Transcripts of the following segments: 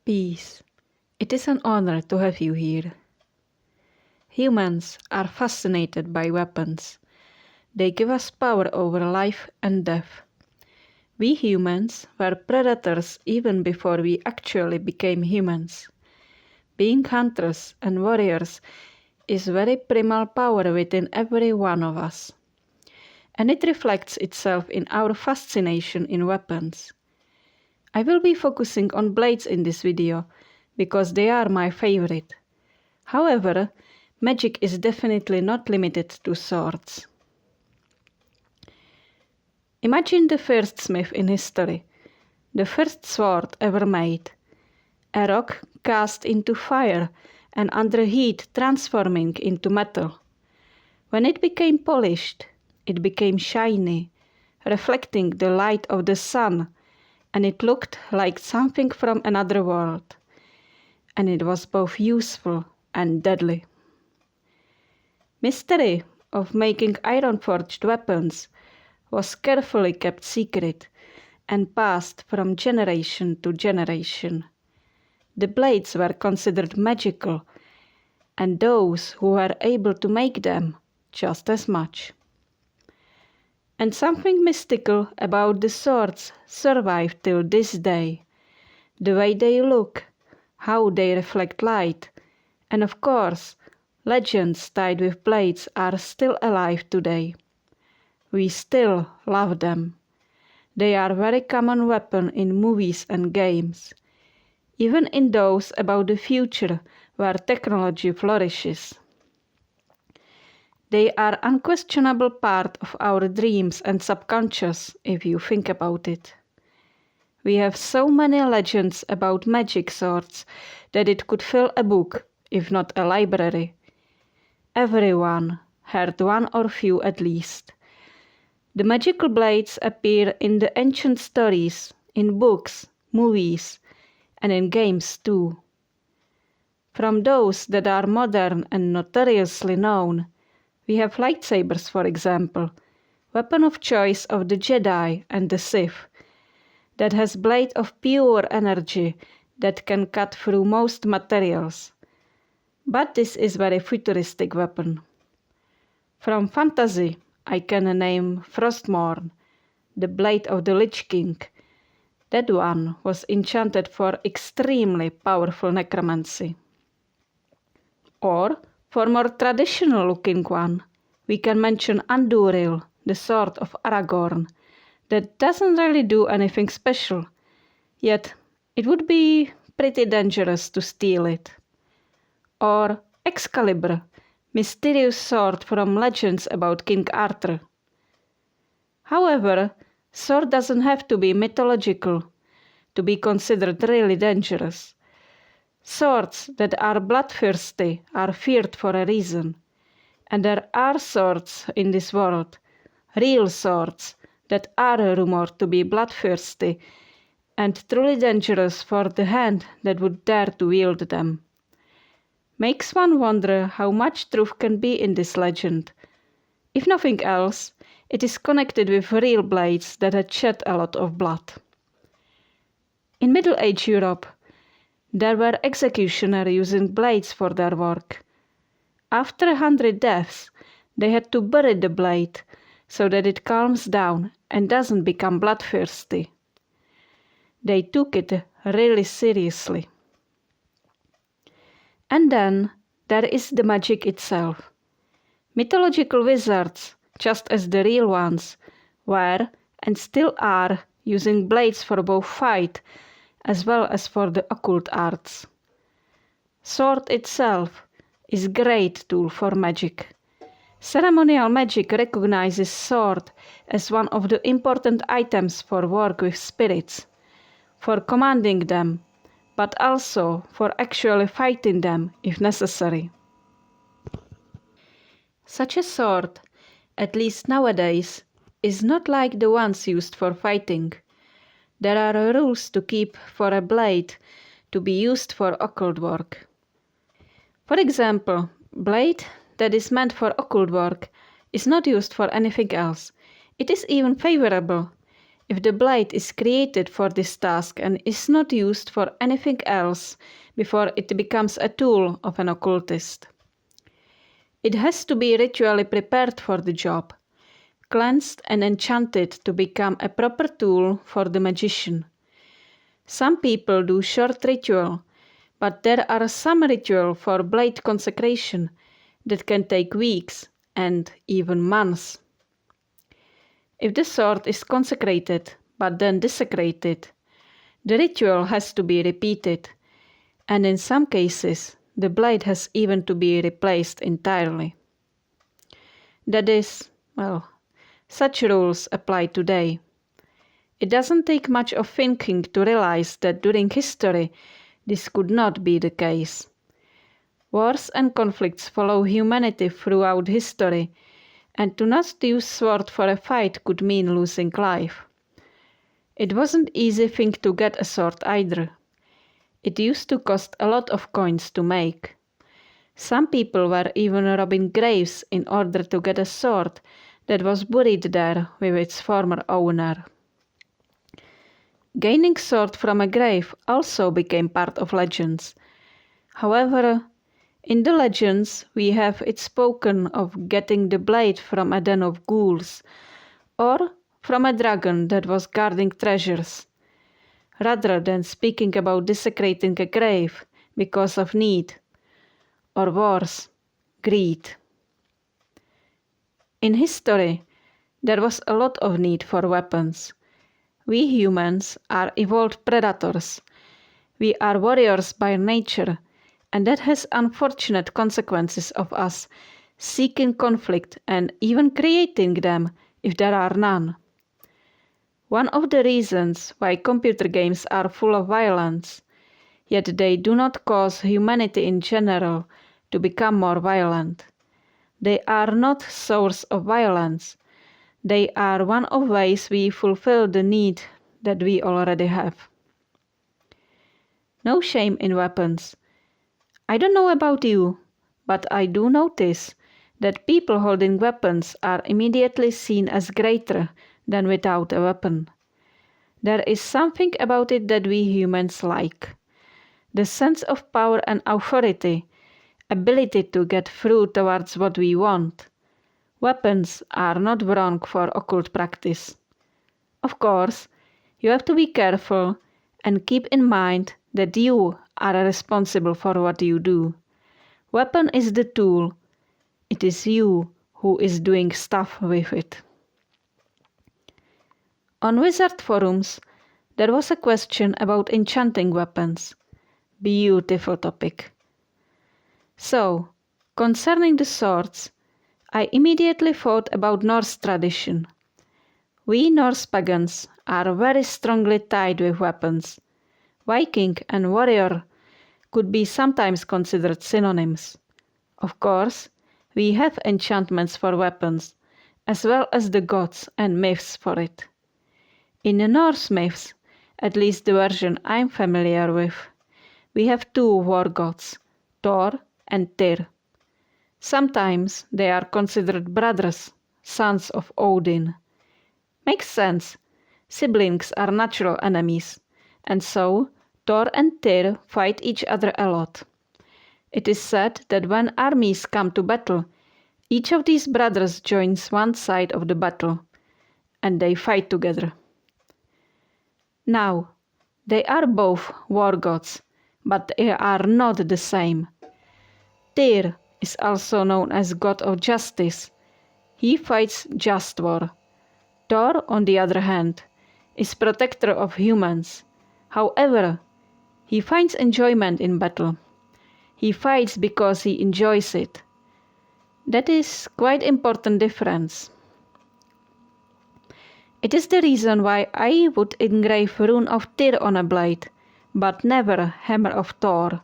Peace. It is an honor to have you here. Humans are fascinated by weapons. They give us power over life and death. We humans were predators even before we actually became humans. Being hunters and warriors is very primal power within every one of us. And it reflects itself in our fascination in weapons. I will be focusing on blades in this video, because they are my favorite. However, magic is definitely not limited to swords. Imagine the first smith in history, the first sword ever made. A rock cast into fire and under heat transforming into metal. When it became polished, it became shiny, reflecting the light of the sun, and it looked like something from another world. And it was both useful and deadly. Mystery of making iron-forged weapons was carefully kept secret and passed from generation to generation. The blades were considered magical, and those who were able to make them just as much. And something mystical about the swords survived till this day. The way they look, how they reflect light, and of course, legends tied with blades are still alive today. We still love them. They are a very common weapon in movies and games, even in those about the future where technology flourishes. They are unquestionable part of our dreams and subconscious, if you think about it. We have so many legends about magic swords that it could fill a book, if not a library. Everyone heard one or few at least. The magical blades appear in the ancient stories, in books, movies, and in games too. From those that are modern and notoriously known, we have lightsabers, for example, weapon of choice of the Jedi and the Sith, that has blade of pure energy that can cut through most materials. But this is very futuristic weapon. From fantasy, I can name Frostmourne, the blade of the Lich King. That one was enchanted for extremely powerful necromancy. Or, for more traditional looking one, we can mention Andúril, the sword of Aragorn, that doesn't really do anything special, yet it would be pretty dangerous to steal it. Or Excalibur, mysterious sword from legends about King Arthur. However, sword doesn't have to be mythological to be considered really dangerous. Swords that are bloodthirsty are feared for a reason. And there are swords in this world, real swords, that are rumored to be bloodthirsty and truly dangerous for the hand that would dare to wield them. Makes one wonder how much truth can be in this legend. If nothing else, it is connected with real blades that had shed a lot of blood. In Middle Age Europe, there were executioners using blades for their work. After 100 deaths, they had to bury the blade so that it calms down and doesn't become bloodthirsty. They took it really seriously. And then there is the magic itself. Mythological wizards, just as the real ones, were and still are using blades for both fight as well as for the occult arts. Sword itself is a great tool for magic. Ceremonial magic recognizes sword as one of the important items for work with spirits, for commanding them, but also for actually fighting them if necessary. Such a sword, at least nowadays, is not like the ones used for fighting. There are rules to keep for a blade to be used for occult work. For example, blade that is meant for occult work is not used for anything else. It is even favorable. If the blade is created for this task and is not used for anything else before it becomes a tool of an occultist. It has to be ritually prepared for the job, cleansed and enchanted to become a proper tool for the magician. Some people do short ritual, but there are some ritual for blade consecration that can take weeks and even months. If the sword is consecrated but then desecrated, the ritual has to be repeated, and in some cases the blade has even to be replaced entirely. That is, well, such rules apply today. It doesn't take much of thinking to realize that during history this could not be the case. Wars and conflicts follow humanity throughout history, and to not use sword for a fight could mean losing life. It wasn't easy thing to get a sword either. It used to cost a lot of coins to make. Some people were even robbing graves in order to get a sword that was buried there with its former owner. Gaining sword from a grave also became part of legends. However, in the legends we have it spoken of getting the blade from a den of ghouls, or from a dragon that was guarding treasures, rather than speaking about desecrating a grave because of need, or worse, greed. In history, there was a lot of need for weapons. We humans are evolved predators. We are warriors by nature, and that has unfortunate consequences of us seeking conflict and even creating them if there are none. One of the reasons why computer games are full of violence, yet they do not cause humanity in general to become more violent. They are not source of violence. They are one of ways we fulfill the need that we already have. No shame in weapons. I don't know about you, but I do notice that people holding weapons are immediately seen as greater than without a weapon. There is something about it that we humans like. The sense of power and authority, ability to get through towards what we want. Weapons are not wrong for occult practice. Of course, you have to be careful and keep in mind that you are responsible for what you do. Weapon is the tool. It is you who is doing stuff with it. On Wizard forums, there was a question about enchanting weapons. Beautiful topic. So, concerning the swords, I immediately thought about Norse tradition. We Norse pagans are very strongly tied with weapons. Viking and warrior could be sometimes considered synonyms. Of course, we have enchantments for weapons, as well as the gods and myths for it. In the Norse myths, at least the version I'm familiar with, we have two war gods, Thor and Tyr. Sometimes they are considered brothers, sons of Odin. Makes sense. Siblings are natural enemies, and so Thor and Tyr fight each other a lot. It is said that when armies come to battle, each of these brothers joins one side of the battle, and they fight together. Now, they are both war gods, but they are not the same. Tyr is also known as god of justice. He fights just war. Thor, on the other hand, is protector of humans. However, he finds enjoyment in battle. He fights because he enjoys it. That is quite important difference. It is the reason why I would engrave rune of Tyr on a blade, but never hammer of Thor.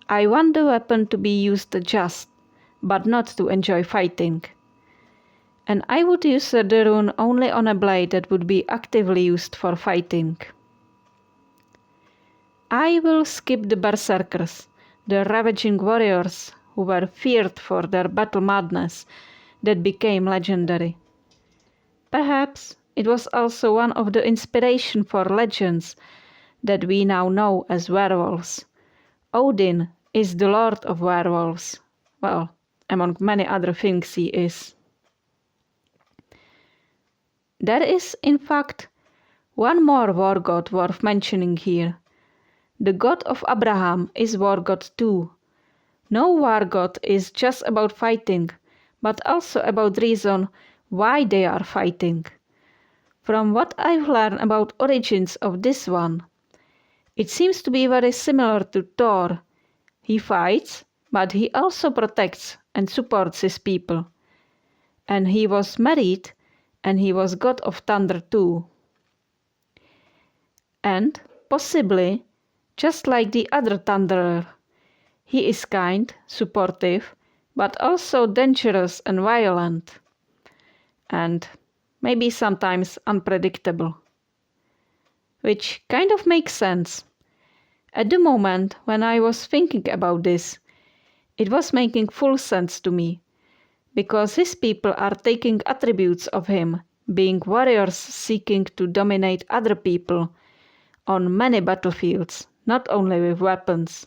I want the weapon to be used just, but not to enjoy fighting. And I would use the rune only on a blade that would be actively used for fighting. I will skip the berserkers, the ravaging warriors who were feared for their battle madness that became legendary. Perhaps It was also one of the inspiration for legends that we now know as werewolves. Odin is the lord of werewolves. Well, among many other things he is. There is, in fact, one more war god worth mentioning here. The god of Abraham is war god too. No war god is just about fighting, but also about reason why they are fighting. From what I've learned about origins of this one, it seems to be very similar to Thor. He fights, but he also protects and supports his people. And he was married, and he was god of thunder too. And, possibly, just like the other thunderer, he is kind, supportive, but also dangerous and violent. And maybe sometimes unpredictable. Which kind of makes sense. At the moment when I was thinking about this, it was making full sense to me, because his people are taking attributes of him, being warriors seeking to dominate other people on many battlefields, not only with weapons.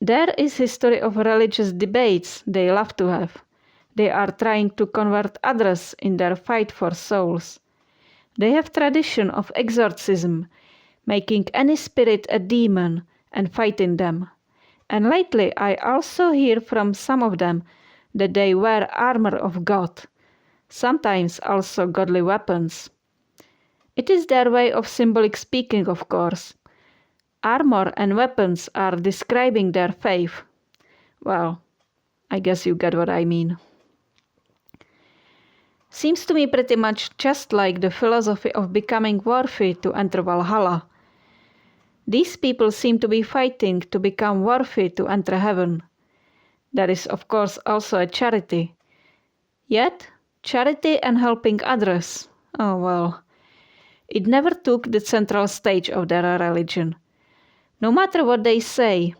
There is history of religious debates they love to have. They are trying to convert others in their fight for souls. They have tradition of exorcism, making any spirit a demon and fighting them. And lately I also hear from some of them that they wear armor of God, sometimes also godly weapons. It is their way of symbolic speaking, of course. Armor and weapons are describing their faith. Well, I guess you get what I mean. Seems to me pretty much just like the philosophy of becoming worthy to enter Valhalla. These people seem to be fighting to become worthy to enter heaven. There is of course also a charity. Yet, charity and helping others, oh well, it never took the central stage of their religion. No matter what they say,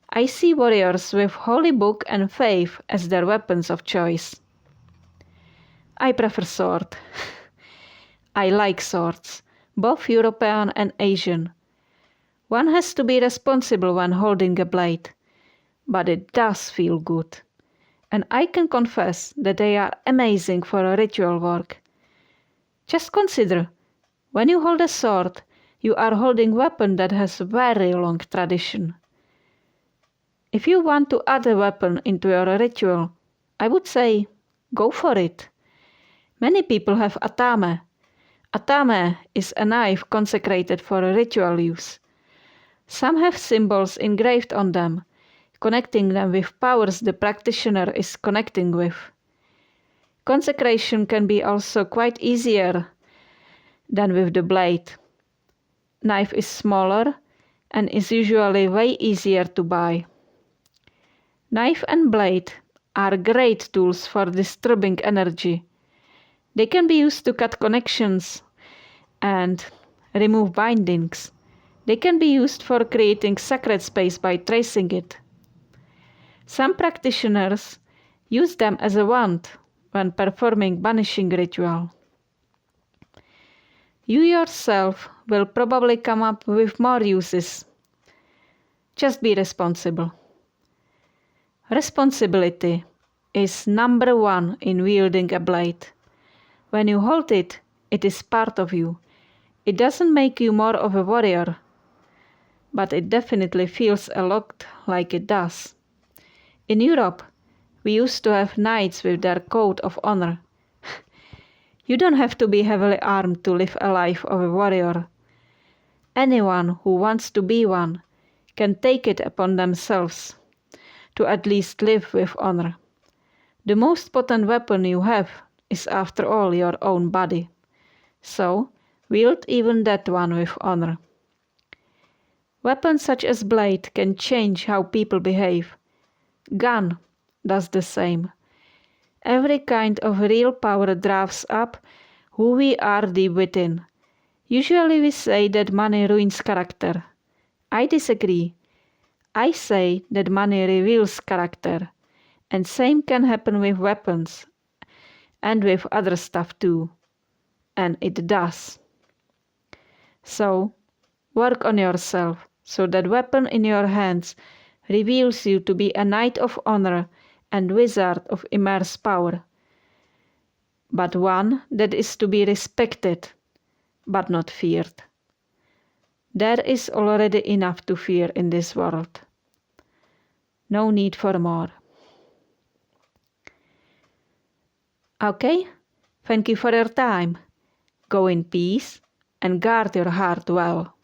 I see warriors with holy book and faith as their weapons of choice. I prefer sword. I like swords, both European and Asian. One has to be responsible when holding a blade, but it does feel good. And I can confess that they are amazing for a ritual work. Just consider, when you hold a sword, you are holding a weapon that has a very long tradition. If you want to add a weapon into your ritual, I would say, go for it. Many people have atame. Atame is a knife consecrated for ritual use. Some have symbols engraved on them, connecting them with powers the practitioner is connecting with. Consecration can be also quite easier than with the blade. Knife is smaller and is usually way easier to buy. Knife and blade are great tools for disturbing energy. They can be used to cut connections and remove bindings. They can be used for creating sacred space by tracing it. Some practitioners use them as a wand when performing banishing ritual. You yourself will probably come up with more uses. Just be responsible. Responsibility is number one in wielding a blade. When you hold it, it is part of you. It doesn't make you more of a warrior, but it definitely feels a lot like it does. In Europe, we used to have knights with their code of honor. You don't have to be heavily armed to live a life of a warrior. Anyone who wants to be one can take it upon themselves to at least live with honor. The most potent weapon you have is after all your own body. So, wield even that one with honor. Weapons such as blade can change how people behave. Gun does the same. Every kind of real power drafts up who we are deep within. Usually we say that money ruins character. I disagree. I say that money reveals character. And same can happen with weapons. and with other stuff too. And it does. So, work on yourself so that weapon in your hands reveals you to be a knight of honor and wizard of immense power, but one that is to be respected, but not feared. There is already enough to fear in this world. No need for more. Okay? Thank you for your time. Go in peace and guard your heart well.